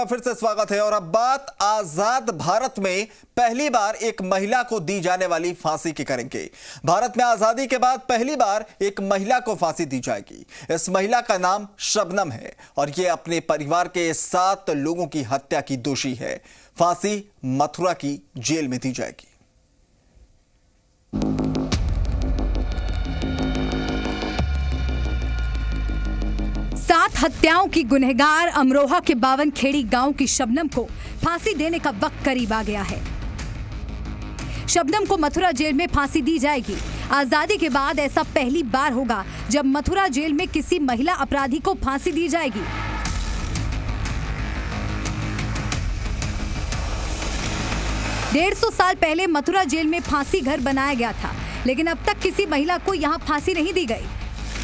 फिर से स्वागत है और अब बात आजाद भारत में पहली बार एक महिला को दी जाने वाली फांसी की करेंगे। भारत में आजादी के बाद पहली बार एक महिला को फांसी दी जाएगी। इस महिला का नाम शबनम है और ये अपने परिवार के 7 लोगों की हत्या की दोषी है। फांसी मथुरा की जेल में दी जाएगी। हत्याओं की गुनहगार अमरोहा के 52 खेड़ी गांव की शबनम को फांसी देने का वक्त करीब आ गया है। शबनम को मथुरा जेल में फांसी दी जाएगी। आजादी के बाद ऐसा पहली बार होगा जब मथुरा जेल में किसी महिला अपराधी को फांसी दी जाएगी। डेढ़ 150 साल पहले मथुरा जेल में फांसी घर बनाया गया था, लेकिन अब तक किसी महिला को यहां फांसी नहीं दी गई।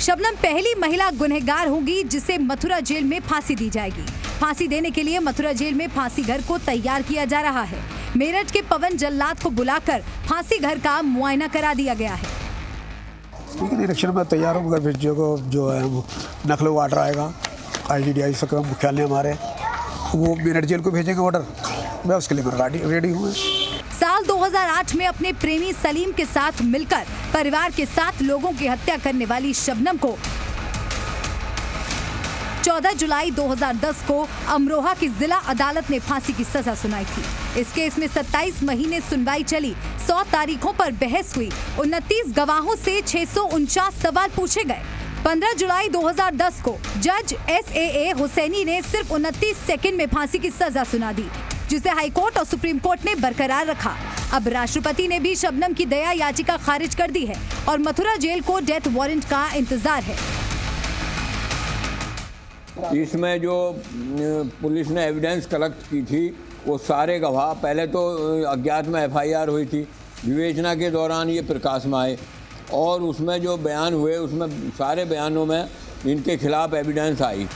शबनम पहली महिला गुनहगार होगी जिसे मथुरा जेल में फांसी दी जाएगी। फांसी देने के लिए मथुरा जेल में फांसी घर को तैयार किया जा रहा है। मेरठ के पवन जल्लाद को बुलाकर फांसी घर का मुआयना करा दिया गया है। निरीक्षण में तैयार हूँ, मगर जो है नकलो वार्डर आएगा, IGDI सकम मुख्यालय हमारे, वो मेरठ जेल को भेजेंगे ऑर्डर। मैं उसके लिए रेडी हूँ। साल 2008 में अपने प्रेमी सलीम के साथ मिलकर परिवार के 7 लोगों की हत्या करने वाली शबनम को 14 जुलाई 2010 को अमरोहा की जिला अदालत ने फांसी की सजा सुनाई थी। इस केस में 27 महीने सुनवाई चली, 100 तारीखों पर बहस हुई, 29 गवाहों से 649 सवाल पूछे गए। 15 जुलाई 2010 को जज SAA हुसैनी ने सिर्फ 29 सेकंड में फांसी की सजा सुना दी, जिसे हाईकोर्ट और सुप्रीम कोर्ट ने बरकरार रखा। अब राष्ट्रपति ने भी शबनम की दया याचिका खारिज कर दी है और मथुरा जेल को डेथ वारंट का इंतजार है। इसमें जो पुलिस ने एविडेंस कलेक्ट की थी, वो सारे गवाह, पहले तो अज्ञात में FIR हुई थी, विवेचना के दौरान ये प्रकाश में आए और उसमें जो बयान हुए, उसमें सारे बयानों में इनके खिलाफ एविडेंस आई।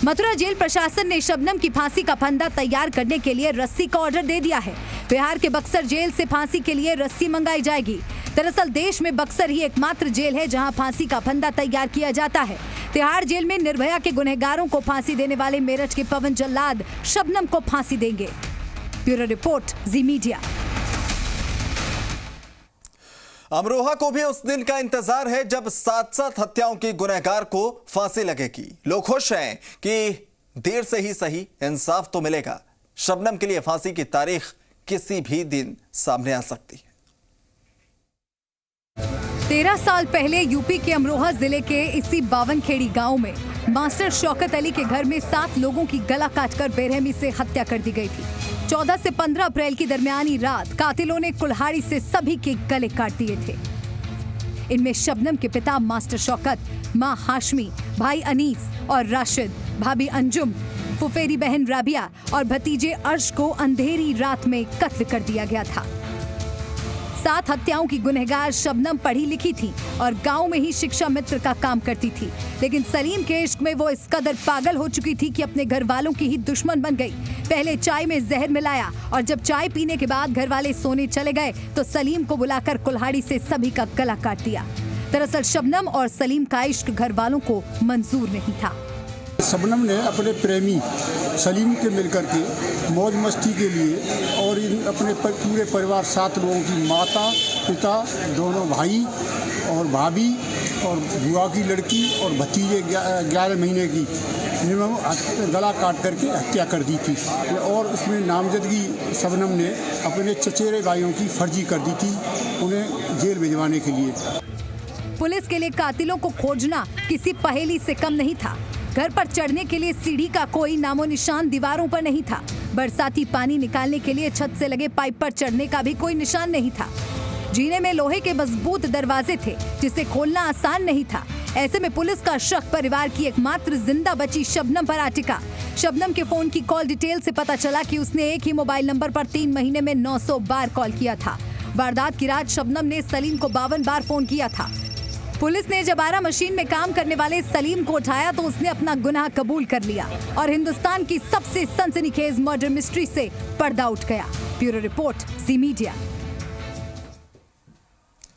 मथुरा जेल प्रशासन ने शबनम की फांसी का फंदा तैयार करने के लिए रस्सी का ऑर्डर दे दिया है। बिहार के बक्सर जेल से फांसी के लिए रस्सी मंगाई जाएगी। दरअसल देश में बक्सर ही एकमात्र जेल है जहां फांसी का फंदा तैयार किया जाता है। तिहाड़ जेल में निर्भया के गुनहगारों को फांसी देने वाले मेरठ के पवन जल्लाद शबनम को फांसी देंगे। ब्यूरो रिपोर्ट, जी मीडिया। अमरोहा को भी उस दिन का इंतजार है जब 7 हत्याओं की गुनहगार को फांसी लगेगी। लोग खुश हैं कि देर से ही सही इंसाफ तो मिलेगा। शबनम के लिए फांसी की तारीख किसी भी दिन सामने आ सकती है। 13 साल पहले यूपी के अमरोहा जिले के इसी 52 खेड़ी गांव में मास्टर शौकत अली के घर में 7 लोगों की गला काटकर बेरहमी से हत्या कर दी गई थी। 14 से 15 अप्रैल की दरमियानी रात कातिलों ने कुल्हाड़ी से सभी के गले काट दिए थे। इनमें शबनम के पिता मास्टर शौकत, मां हाशमी, भाई अनीस और राशिद, भाभी अंजुम, फुफेरी बहन राबिया और भतीजे अर्श को अंधेरी रात में कत्ल कर दिया गया था। 7 हत्याओं की गुनहगार शबनम पढ़ी लिखी थी और गांव में ही शिक्षा मित्र का काम करती थी, लेकिन सलीम के इश्क में वो इस कदर पागल हो चुकी थी कि अपने घर वालों की ही दुश्मन बन गई। पहले चाय में जहर मिलाया और जब चाय पीने के बाद घर वाले सोने चले गए तो सलीम को बुलाकर कुल्हाड़ी से सभी का गला काट दिया। दरअसल शबनम और सलीम का इश्क घर वालों को मंजूर नहीं था। शबनम ने अपने प्रेमी सलीम के मिलकर के मौज मस्ती के लिए और अपने पूरे परिवार 7 लोगों की माता, पिता, दोनों भाई और भाभी और बुआ की लड़की और भतीजे 11 महीने की गला काट करके हत्या कर दी थी। और उसमें नामजदगी शबनम ने अपने चचेरे भाइयों की फर्जी कर दी थी, उन्हें जेल भिजवाने के लिए। पुलिस के लिए कातिलों को खोजना किसी पहेली से कम नहीं था। घर पर चढ़ने के लिए सीढ़ी का कोई नामो निशान दीवारों पर नहीं था। बरसाती पानी निकालने के लिए छत से लगे पाइप पर चढ़ने का भी कोई निशान नहीं था। जीने में लोहे के मजबूत दरवाजे थे जिसे खोलना आसान नहीं था। ऐसे में पुलिस का शक परिवार की एकमात्र जिंदा बची शबनम पर आ टिका। शबनम के फोन की कॉल डिटेल से पता चला कि उसने एक ही मोबाइल नंबर पर 3 महीने में 900 बार कॉल किया था। वारदात की रात शबनम ने सलीम को 52 बार फोन किया था। पुलिस ने जब आरा मशीन में काम करने वाले सलीम को उठाया तो उसने अपना गुनाह कबूल कर लिया और हिंदुस्तान की सबसे सनसनीखेज मर्डर मिस्ट्री से पर्दा उठ गया। ब्यूरो रिपोर्ट, जी मीडिया।